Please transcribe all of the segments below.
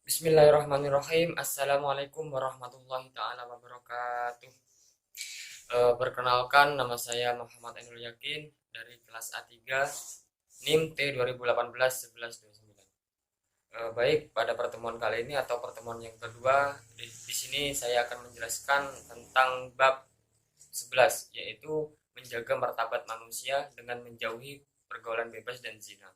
Bismillahirrahmanirrahim. Assalamualaikum warahmatullahi taala wabarakatuh. Perkenalkan, nama saya Muhammad Ainul Yakin dari kelas A3 NIM T 2018-1129. Baik, pada pertemuan kali ini atau pertemuan yang kedua, di sini saya akan menjelaskan tentang bab 11, yaitu menjaga martabat manusia dengan menjauhi pergaulan bebas dan zina.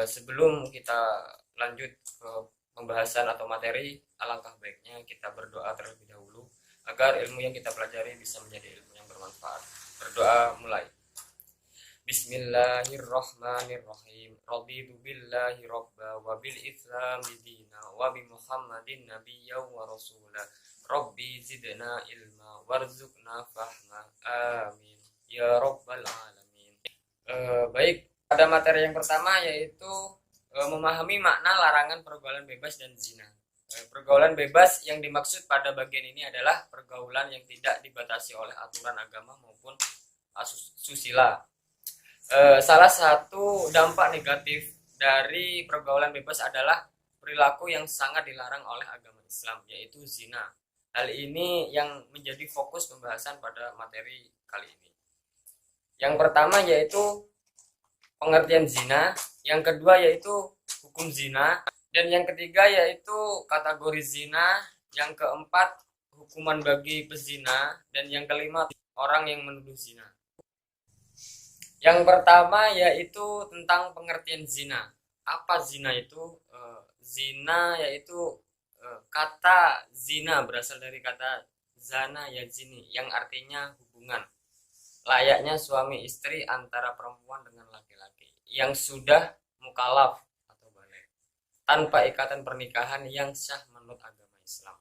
Sebelum kita lanjut ke pembahasan atau materi, alangkah baiknya kita berdoa terlebih dahulu agar ilmu yang kita pelajari bisa menjadi ilmu yang bermanfaat. Berdoa mulai. Bismillahirrahmanirrahim. Raditu billahi rabba wa bil islami dina wa bi Muhammadin nabiyya wa rasula. Rabbi zidna ilma warzuqna fahma. Amin. Ya rabbal alamin. Baik, pada materi yang pertama yaitu memahami makna larangan pergaulan bebas dan zina. Pergaulan bebas yang dimaksud pada bagian ini adalah pergaulan yang tidak dibatasi oleh aturan agama maupun asusila. Salah satu dampak negatif dari pergaulan bebas adalah perilaku yang sangat dilarang oleh agama Islam, yaitu zina. Hal ini yang menjadi fokus pembahasan pada materi kali ini. Yang pertama yaitu pengertian zina, yang kedua yaitu hukum zina, dan yang ketiga yaitu kategori zina, yang keempat hukuman bagi pezina, dan yang kelima orang yang menuduh zina. Yang pertama yaitu tentang pengertian zina. Apa zina itu? Zina yaitu kata zina berasal dari kata zana ya zini, yang artinya hubungan layaknya suami istri antara perempuan dengan laki-laki yang sudah mukalaf atau balik tanpa ikatan pernikahan yang sah menurut agama Islam.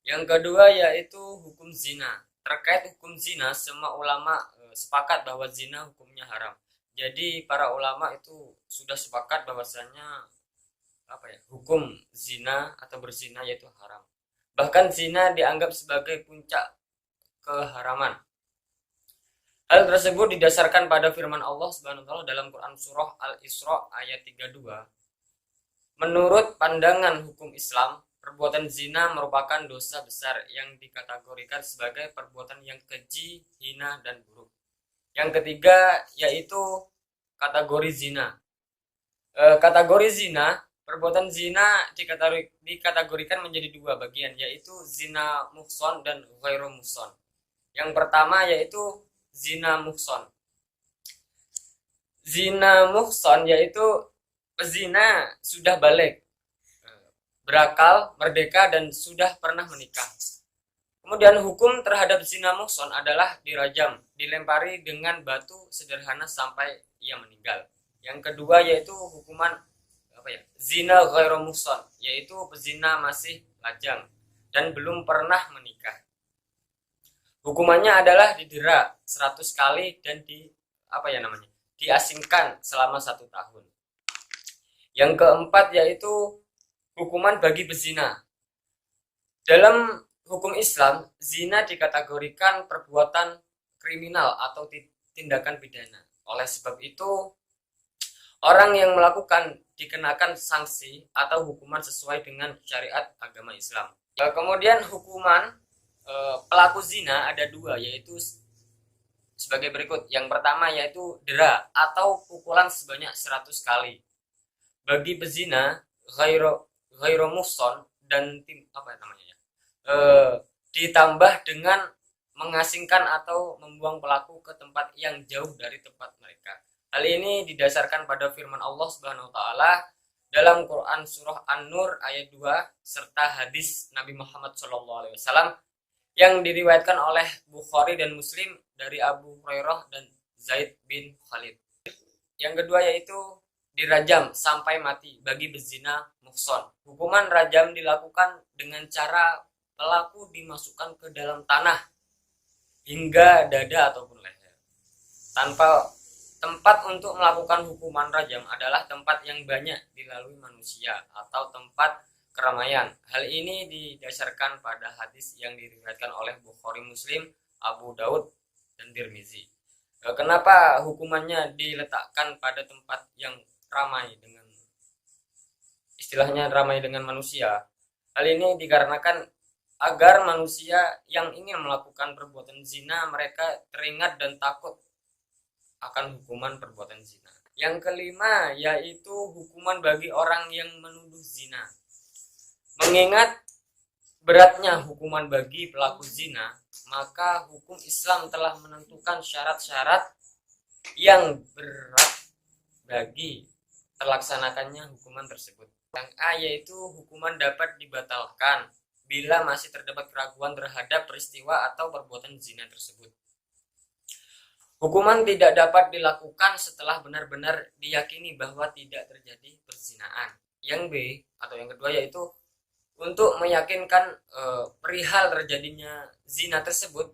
Yang kedua yaitu hukum zina. Terkait hukum zina, semua ulama sepakat bahwa zina hukumnya haram. Jadi para ulama itu sudah sepakat bahwasanya hukum zina atau berzina yaitu haram. Bahkan zina dianggap sebagai puncak keharaman. Hal tersebut didasarkan pada firman Allah Subhanahu wa taala dalam Quran surah Al-Isra ayat 32. Menurut pandangan hukum Islam, perbuatan zina merupakan dosa besar yang dikategorikan sebagai perbuatan yang keji, hina, dan buruk. Yang ketiga yaitu kategori zina. Kategori zina, perbuatan zina dikategorikan menjadi dua bagian, yaitu zina muhson dan ghairu muhson. Yang pertama yaitu zina muhson. Zina muhson yaitu pezina sudah balik, berakal, merdeka, dan sudah pernah menikah. Kemudian hukum terhadap zina muhson adalah dirajam, dilempari dengan batu sederhana sampai ia meninggal. Yang kedua yaitu hukuman zina ghairu muhson, yaitu pezina masih lajang dan belum pernah menikah. Hukumannya adalah didera 100 kali dan diasingkan selama 1 tahun. Yang keempat yaitu hukuman bagi pezina. Dalam hukum Islam, zina dikategorikan perbuatan kriminal atau tindakan pidana. Oleh sebab itu, orang yang melakukan dikenakan sanksi atau hukuman sesuai dengan syariat agama Islam. Kemudian hukuman pelaku zina ada dua, yaitu sebagai berikut. Yang pertama yaitu dera atau pukulan sebanyak 100 kali. Bagi pezina ghairu muhson dan ditambah dengan mengasingkan atau membuang pelaku ke tempat yang jauh dari tempat mereka. Hal ini didasarkan pada firman Allah Subhanahu wa taala dalam Quran surah An-Nur ayat 2 serta hadis Nabi Muhammad SAW yang diriwayatkan oleh Bukhari dan Muslim dari Abu Hurairah dan Zaid bin Khalid. Yang kedua yaitu dirajam sampai mati bagi bezina muhson. Hukuman rajam dilakukan dengan cara pelaku dimasukkan ke dalam tanah hingga dada ataupun leher. Tempat untuk melakukan hukuman rajam adalah tempat yang banyak dilalui manusia atau tempat keramaian. Hal ini didasarkan pada hadis yang diriwayatkan oleh Bukhari, Muslim, Abu Daud, dan Tirmizi. Kenapa hukumannya diletakkan pada tempat yang ramai dengan istilahnya ramai dengan manusia. Hal ini dikarenakan agar manusia yang ingin melakukan perbuatan zina mereka teringat dan takut akan hukuman perbuatan zina. Yang kelima yaitu hukuman bagi orang yang menuduh zina. Mengingat beratnya hukuman bagi pelaku zina, maka hukum Islam telah menentukan syarat-syarat yang berat bagi terlaksanakannya hukuman tersebut. Yang A yaitu hukuman dapat dibatalkan bila masih terdapat keraguan terhadap peristiwa atau perbuatan zina tersebut. Hukuman tidak dapat dilakukan setelah benar-benar diyakini bahwa tidak terjadi perzinaan. Yang B atau yang kedua yaitu untuk meyakinkan perihal terjadinya zina tersebut,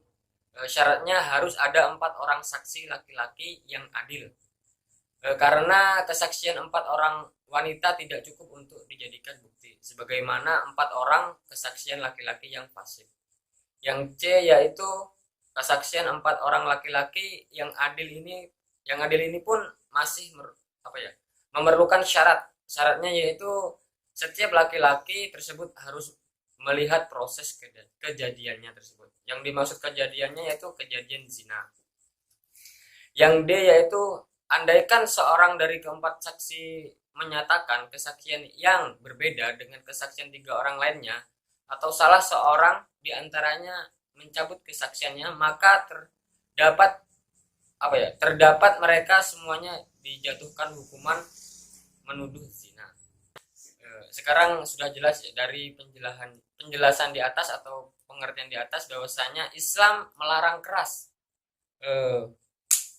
syaratnya harus ada 4 orang saksi laki-laki yang adil. Karena kesaksian 4 orang wanita tidak cukup untuk dijadikan bukti, sebagaimana 4 orang kesaksian laki-laki yang fasik. Yang C yaitu kesaksian 4 orang laki-laki yang adil ini pun masih memerlukan syarat. Syaratnya yaitu setiap laki-laki tersebut harus melihat proses kejadiannya tersebut. Yang dimaksud kejadiannya yaitu kejadian zina. Yang D yaitu andaikan seorang dari keempat saksi menyatakan kesaksian yang berbeda dengan kesaksian 3 orang lainnya, atau salah seorang di antaranya mencabut kesaksiannya, maka terdapat mereka semuanya dijatuhkan hukuman menuduh zina. Sekarang sudah jelas ya, dari penjelasan di atas atau pengertian di atas bahwasanya Islam melarang keras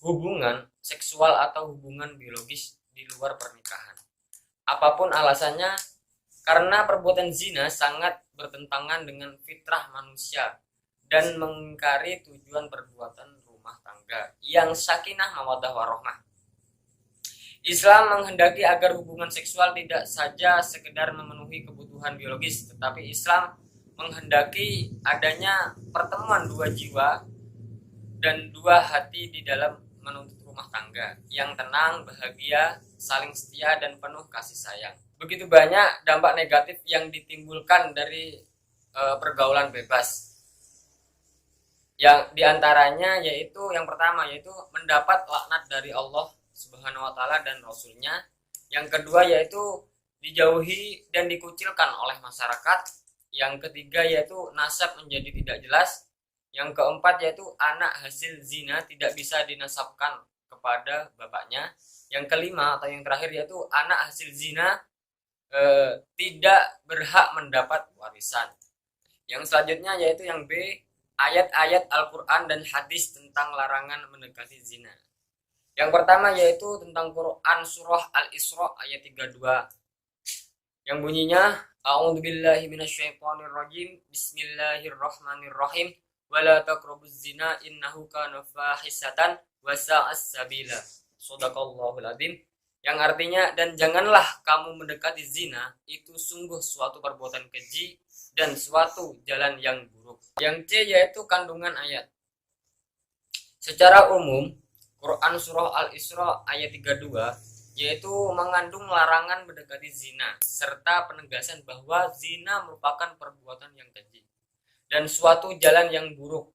hubungan seksual atau hubungan biologis di luar pernikahan. Apapun alasannya, karena perbuatan zina sangat bertentangan dengan fitrah manusia dan mengingkari tujuan perbuatan rumah tangga yang sakinah mawaddah warahmah. Islam menghendaki agar hubungan seksual tidak saja sekedar memenuhi kebutuhan biologis, tetapi Islam menghendaki adanya pertemuan 2 jiwa dan 2 hati di dalam menuntut rumah tangga yang tenang, bahagia, saling setia dan penuh kasih sayang. Begitu banyak dampak negatif yang ditimbulkan dari pergaulan bebas. Yang diantaranya yaitu yang pertama yaitu mendapat laknat dari Allah Subhanahu wa taala dan Rasulnya. Yang kedua yaitu dijauhi dan dikucilkan oleh masyarakat. Yang ketiga yaitu nasab menjadi tidak jelas. Yang keempat yaitu anak hasil zina tidak bisa dinasabkan kepada bapaknya. Yang kelima atau yang terakhir yaitu anak hasil zina tidak berhak mendapat warisan. Yang selanjutnya yaitu yang B, ayat-ayat Al-Quran dan hadis tentang larangan mendekati zina. Yang pertama yaitu tentang Quran surah Al-Isra ayat 32 yang bunyinya A'udzubillahi minasyaitonirrajim, Bismillahirrahmanirrahim, wala taqrabuz zina innahu kana fahisatan wa sa'as sabila. Shadaqallahul adzim. Yang artinya, dan janganlah kamu mendekati zina, itu sungguh suatu perbuatan keji dan suatu jalan yang buruk. Yang C yaitu kandungan ayat. Secara umum, Quran surah Al-Isra ayat 32 yaitu mengandung larangan mendekati zina serta penegasan bahwa zina merupakan perbuatan yang keji dan suatu jalan yang buruk.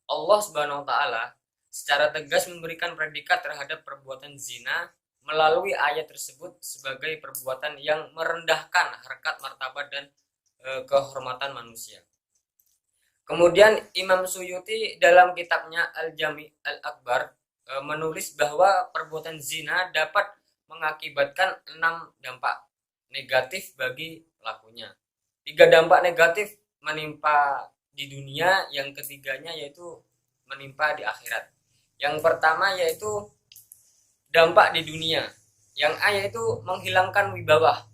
Allah Subhanahu wa taala secara tegas memberikan predikat terhadap perbuatan zina melalui ayat tersebut sebagai perbuatan yang merendahkan harkat, martabat dan kehormatan manusia. Kemudian Imam Suyuti dalam kitabnya Al-Jami' Al-Akbar menulis bahwa perbuatan zina dapat mengakibatkan 6 dampak negatif bagi pelakunya. 3 dampak negatif menimpa di dunia, yang ketiganya yaitu menimpa di akhirat. Yang pertama yaitu dampak di dunia. Yang A yaitu menghilangkan wibawa.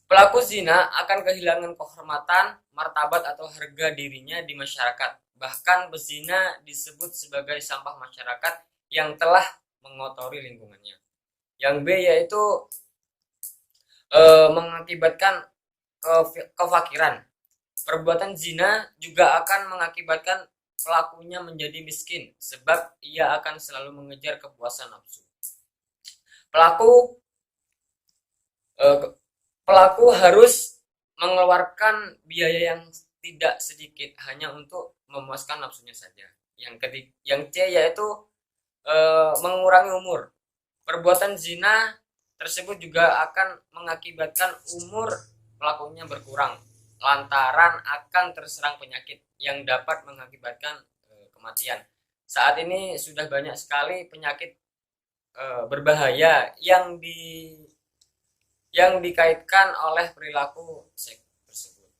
Pelaku zina akan kehilangan kehormatan, martabat atau harga dirinya di masyarakat. Bahkan pezina disebut sebagai sampah masyarakat yang telah mengotori lingkungannya. Yang B yaitu mengakibatkan kefakiran. Perbuatan zina juga akan mengakibatkan pelakunya menjadi miskin sebab ia akan selalu mengejar kepuasan nafsu. Pelaku pelaku harus mengeluarkan biaya yang tidak sedikit hanya untuk memuaskan nafsunya saja. Yang C yaitu mengurangi umur. Perbuatan zina tersebut juga akan mengakibatkan umur pelakunya berkurang lantaran akan terserang penyakit yang dapat mengakibatkan kematian. Saat ini sudah banyak sekali penyakit berbahaya yang dikaitkan oleh perilaku seks tersebut.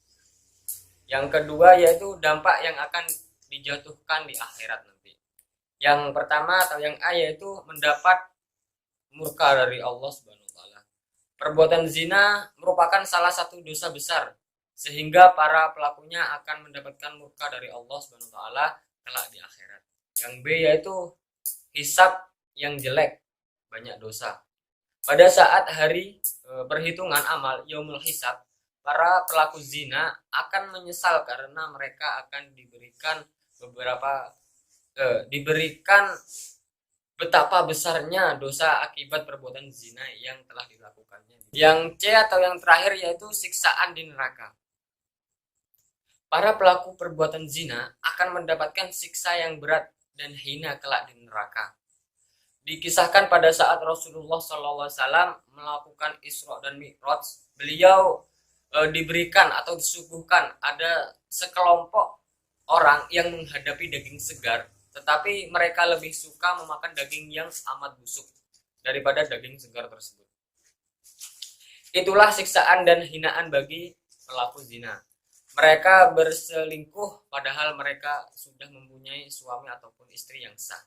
Yang kedua yaitu dampak yang akan dijatuhkan di akhirat nanti. Yang pertama atau yang A yaitu mendapat murka dari Allah Subhanahu wa taala. Perbuatan zina merupakan salah satu dosa besar sehingga para pelakunya akan mendapatkan murka dari Allah Subhanahu wa taala kelak di akhirat. Yang B yaitu hisab yang jelek, banyak dosa. Pada saat hari perhitungan amal yaumul hisab, para pelaku zina akan menyesal karena mereka akan diberikan betapa besarnya dosa akibat perbuatan zina yang telah dilakukannya. Yang C atau yang terakhir yaitu siksaan di neraka. Para pelaku perbuatan zina akan mendapatkan siksa yang berat dan hina kelak di neraka. Dikisahkan pada saat Rasulullah SAW melakukan Isra dan Mi'raj, beliau diberikan atau disuguhkan ada sekelompok orang yang menghadapi daging segar, tetapi mereka lebih suka memakan daging yang amat busuk daripada daging segar tersebut. Itulah siksaan dan hinaan bagi pelaku zina. Mereka berselingkuh padahal mereka sudah mempunyai suami ataupun istri yang sah.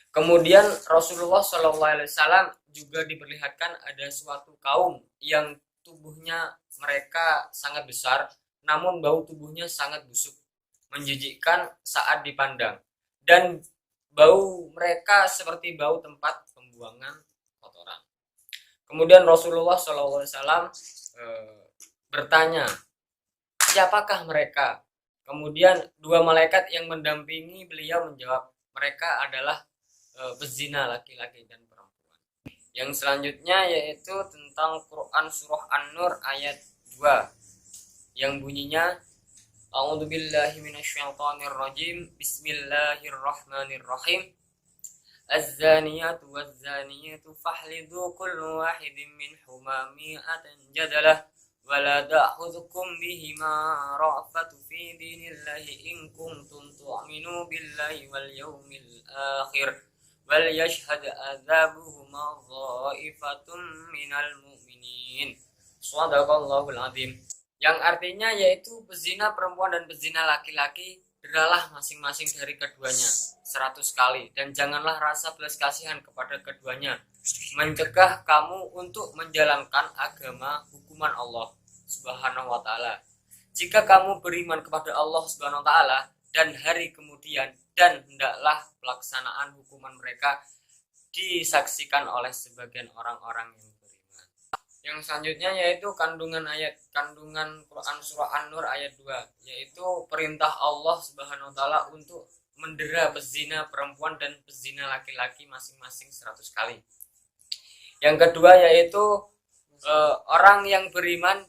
Kemudian Rasulullah SAW juga diperlihatkan ada suatu kaum yang tubuhnya mereka sangat besar, namun bau tubuhnya sangat busuk, menjijikkan saat dipandang, dan bau mereka seperti bau tempat pembuangan kotoran. Kemudian Rasulullah SAW bertanya, siapakah mereka? Kemudian dua malaikat yang mendampingi beliau menjawab, mereka adalah pezina laki-laki dan perempuan. Yang selanjutnya yaitu tentang Quran surah An-Nur ayat 2 yang bunyinya A'udzubillahi minasyaitonirrajim. Bismillahirrahmanirrahim. Az-zaniyatu waz-zaniyatu fahlidu kullu wahidin minhuma mi'atan jadalah wa la ta'khudhukum bihima ra'fatu fi dinillahi in kuntum tu'minu billahi wal yawmil akhir wal yashhad adzabuhuma dha'ifatun minal mu'minin. Shadaqallahul azim. Yang artinya yaitu pezina perempuan dan pezina laki-laki deralah masing-masing dari keduanya 100 kali, dan janganlah rasa belas kasihan kepada keduanya, mencegah kamu untuk menjalankan agama hukuman Allah Subhanahu wa taala. Jika kamu beriman kepada Allah Subhanahu wa taala dan hari kemudian, dan hendaklah pelaksanaan hukuman mereka disaksikan oleh sebagian orang-orang yang beriman. Yang selanjutnya yaitu kandungan Quran surah An-Nur ayat 2, yaitu perintah Allah Subhanahu wa taala untuk mendera pezina perempuan dan pezina laki-laki masing-masing 100 kali. Yang kedua yaitu orang yang beriman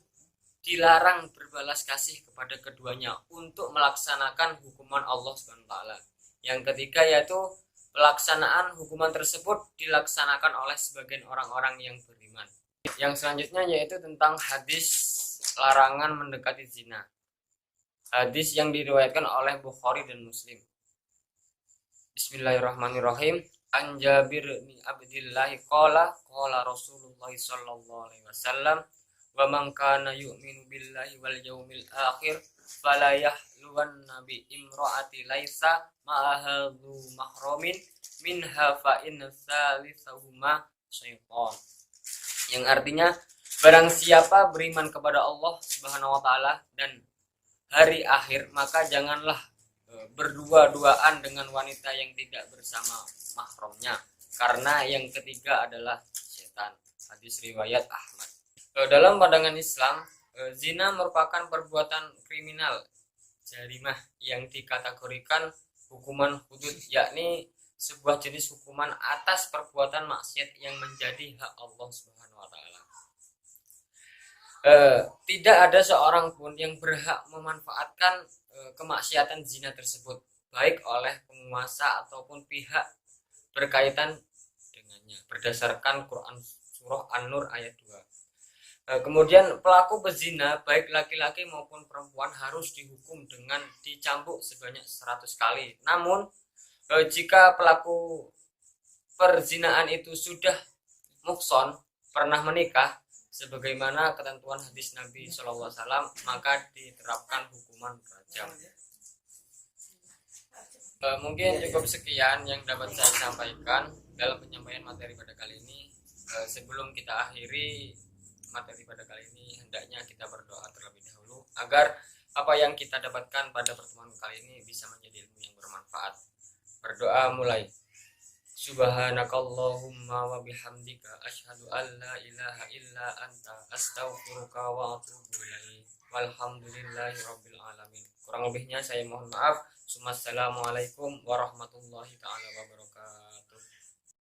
dilarang berbalas kasih kepada keduanya untuk melaksanakan hukuman Allah Subhanahu wa taala. Yang ketiga yaitu pelaksanaan hukuman tersebut dilaksanakan oleh sebagian orang-orang yang beriman. Yang selanjutnya yaitu tentang hadis larangan mendekati zina. Hadis yang diriwayatkan oleh Bukhari dan Muslim. Bismillahirrahmanirrahim. An Jabir bin Abdillah qala Rasulullah sallallahu alaihi wasallam, wa man kana yu'minu billahi wal yawmil akhir fala yahluwanna bi imraati laisa ma'aha dzu mahramin minha fa in salisahuma syaitan. Yang artinya, barang siapa beriman kepada Allah Subhanahu wa taala dan hari akhir, maka janganlah berdua-duaan dengan wanita yang tidak bersama mahramnya, karena yang ketiga adalah setan. Hadis riwayat Ahmad. Dalam pandangan Islam, zina merupakan perbuatan kriminal jarimah yang dikategorikan hukuman hudud, yakni sebuah jenis hukuman atas perbuatan maksiat yang menjadi hak Allah Subhanahu wa taala. Tidak ada seorang pun yang berhak memanfaatkan kemaksiatan zina tersebut, baik oleh penguasa ataupun pihak berkaitan dengannya, berdasarkan Quran surah An-Nur ayat 2. Kemudian pelaku berzina baik laki-laki maupun perempuan harus dihukum dengan dicambuk sebanyak 100 kali. Namun jika pelaku perzinaan itu sudah muhson, pernah menikah sebagaimana ketentuan hadis Nabi SAW, maka diterapkan hukuman rajam. Mungkin cukup sekian yang dapat saya sampaikan dalam penyampaian materi pada kali ini. Sebelum kita akhiri materi pada kali ini, hendaknya kita berdoa terlebih dahulu agar apa yang kita dapatkan pada pertemuan kali ini bisa menjadi ilmu yang bermanfaat. Berdoa mulai. Subhanakallahumma wa bihamdika asyhadu an la ilaha illa anta astaghfiruka wa atubu ilaik. Walhamdulillahi rabbil alamin. Kurang lebihnya saya mohon maaf. Assalamualaikum warahmatullahi taala wabarakatuh.